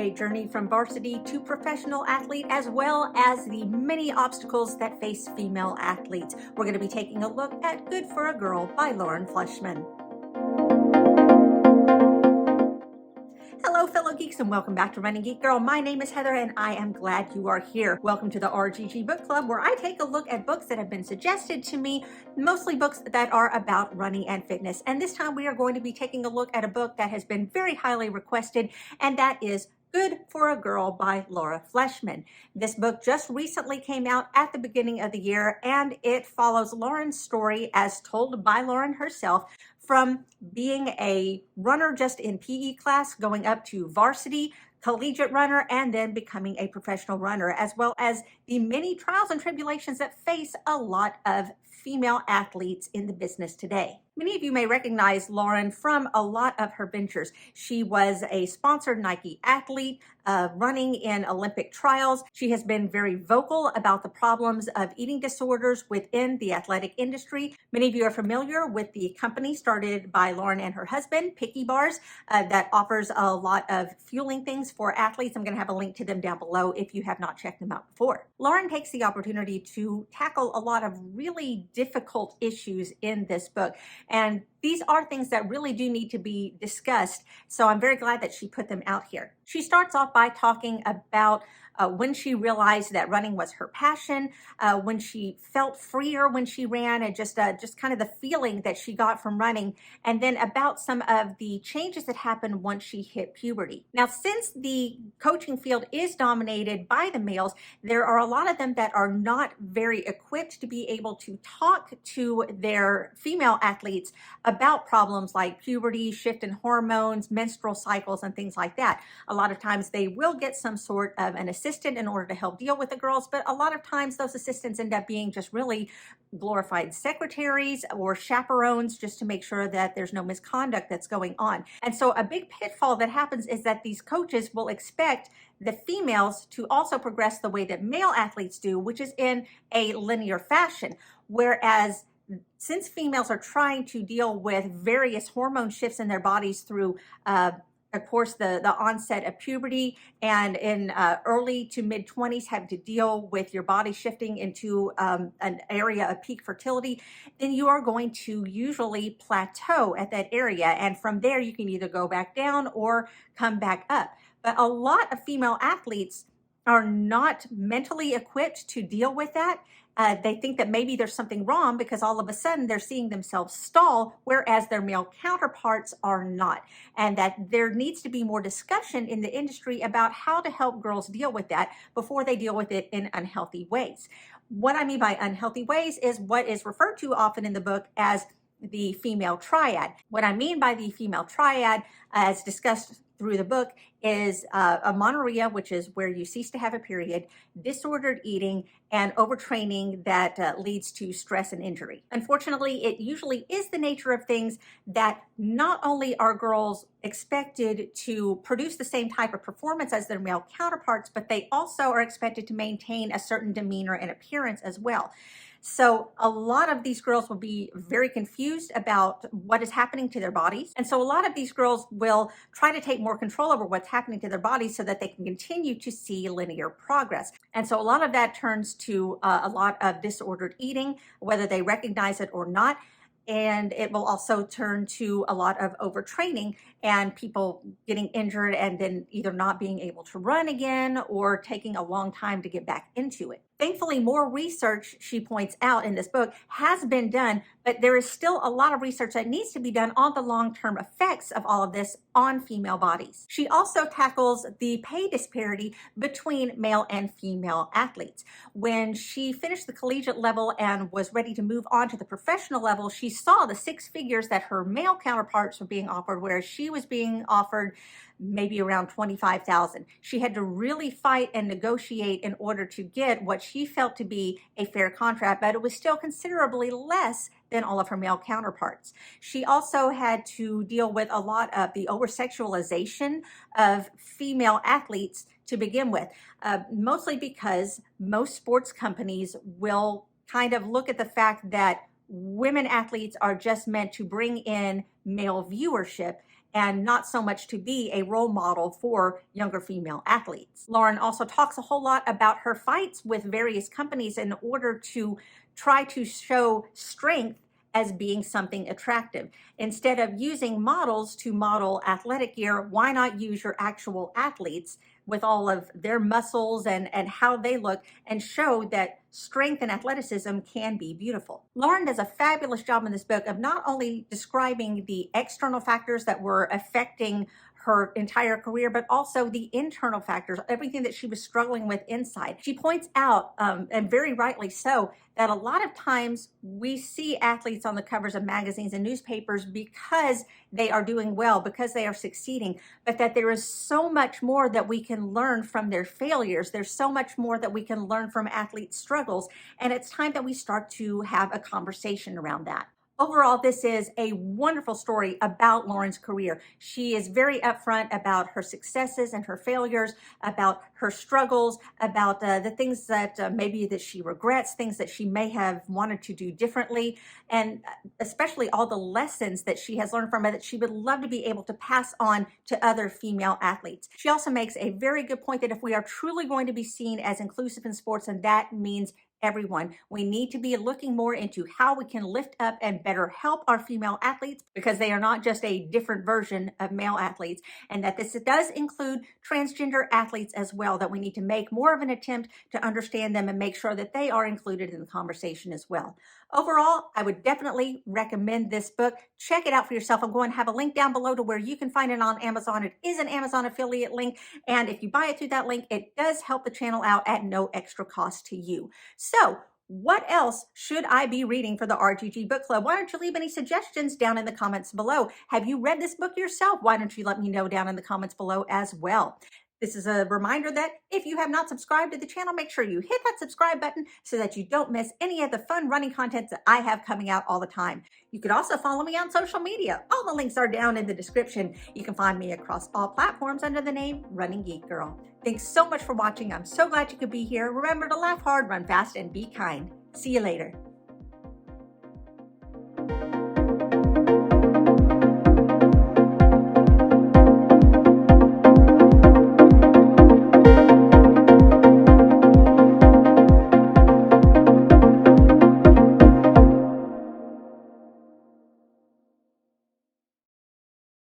a journey from varsity to professional athlete, as well as the many obstacles that face female athletes. We're going to be taking a look at Good for a Girl by Fleshman. Hello, fellow geeks, and welcome back to Running Geek Girl. My name is Heather, and I am glad you are here. Welcome to the RGG Book Club, where I take a look at books that have been suggested to me, mostly books that are about running and fitness. And this time we are going to be taking a look at a book that has been very highly requested, and that is Good for a Girl by Fleshman. This book just recently came out at the beginning of the year, and it follows Lauren's story as told by Lauren herself, from being a runner just in PE class, going up to varsity, collegiate runner, and then becoming a professional runner, as well as the many trials and tribulations that face a lot of female athletes in the business today. Many of you may recognize Lauren from a lot of her ventures. She was a sponsored Nike athlete, running in Olympic trials. She has been very vocal about the problems of eating disorders within the athletic industry. Many of you are familiar with the company started by Lauren and her husband, Picky Bars, that offers a lot of fueling things for athletes. I'm going to have a link to them down below if you have not checked them out before. Lauren takes the opportunity to tackle a lot of really difficult issues in this book. And these are things that really do need to be discussed. So I'm very glad that she put them out here. She starts off by talking about when she realized that running was her passion, when she felt freer when she ran, and just kind of the feeling that she got from running, and then about some of the changes that happened once she hit puberty. Now, since the coaching field is dominated by the males, there are a lot of them that are not very equipped to be able to talk to their female athletes about problems like puberty, shift in hormones, menstrual cycles, and things like that. A lot of times they will get some sort of an assistant in order to help deal with the girls, but a lot of times those assistants end up being just really glorified secretaries or chaperones, just to make sure that there's no misconduct that's going on. And so a big pitfall that happens is that these coaches will expect the females to also progress the way that male athletes do, which is in a linear fashion. Whereas since females are trying to deal with various hormone shifts in their bodies through of course, the onset of puberty, and in early to mid 20s have to deal with your body shifting into an area of peak fertility, then you are going to usually plateau at that area. And from there, you can either go back down or come back up. But a lot of female athletes are not mentally equipped to deal with that. They think that maybe there's something wrong because all of a sudden they're seeing themselves stall, whereas their male counterparts are not. And that there needs to be more discussion in the industry about how to help girls deal with that before they deal with it in unhealthy ways. What I mean by unhealthy ways is what is referred to often in the book as the female triad. What I mean by the female triad, as discussed through the book, is amenorrhea, which is where you cease to have a period, disordered eating, and overtraining that leads to stress and injury. Unfortunately, it usually is the nature of things that not only are girls expected to produce the same type of performance as their male counterparts, but they also are expected to maintain a certain demeanor and appearance as well. So a lot of these girls will be very confused about what is happening to their bodies. And so a lot of these girls will try to take more control over what's happening to their bodies so that they can continue to see linear progress. And so a lot of that turns to a lot of disordered eating, whether they recognize it or not. And it will also turn to a lot of overtraining and people getting injured and then either not being able to run again or taking a long time to get back into it. Thankfully, more research, she points out in this book, has been done, but there is still a lot of research that needs to be done on the long-term effects of all of this on female bodies. She also tackles the pay disparity between male and female athletes. When she finished the collegiate level and was ready to move on to the professional level, she saw the six figures that her male counterparts were being offered, whereas she was being offered maybe around $25,000. She had to really fight and negotiate in order to get what she felt to be a fair contract, but it was still considerably less than all of her male counterparts. She also had to deal with a lot of the over-sexualization of female athletes to begin with, mostly because most sports companies will kind of look at the fact that women athletes are just meant to bring in male viewership, and not so much to be a role model for younger female athletes. Lauren also talks a whole lot about her fights with various companies in order to try to show strength as being something attractive. Instead of using models to model athletic gear, why not use your actual athletes with all of their muscles and how they look, and show that strength and athleticism can be beautiful. Lauren does a fabulous job in this book of not only describing the external factors that were affecting her entire career, but also the internal factors, everything that she was struggling with inside. She points out, and very rightly so, that a lot of times we see athletes on the covers of magazines and newspapers because they are doing well, because they are succeeding, but that there is so much more that we can learn from their failures. There's so much more that we can learn from athletes' struggles, and it's time that we start to have a conversation around that. Overall, this is a wonderful story about Lauren's career. She is very upfront about her successes and her failures, about her struggles, about the things that maybe that she regrets, things that she may have wanted to do differently, and especially all the lessons that she has learned from it that she would love to be able to pass on to other female athletes. She also makes a very good point that if we are truly going to be seen as inclusive in sports, and that means everyone, we need to be looking more into how we can lift up and better help our female athletes, because they are not just a different version of male athletes, and that this does include transgender athletes as well, that we need to make more of an attempt to understand them and make sure that they are included in the conversation as well. Overall, I would definitely recommend this book. Check it out for yourself. I'm going to have a link down below to where you can find it on Amazon. It is an Amazon affiliate link, and if you buy it through that link, it does help the channel out at no extra cost to you. So, what else should I be reading for the RGG Book Club? Why don't you leave any suggestions down in the comments below? Have you read this book yourself? Why don't you let me know down in the comments below as well? This is a reminder that if you have not subscribed to the channel, make sure you hit that subscribe button so that you don't miss any of the fun running content that I have coming out all the time. You could also follow me on social media. All the links are down in the description. You can find me across all platforms under the name Running Geek Girl. Thanks so much for watching. I'm so glad you could be here. Remember to laugh hard, run fast, and be kind. See you later.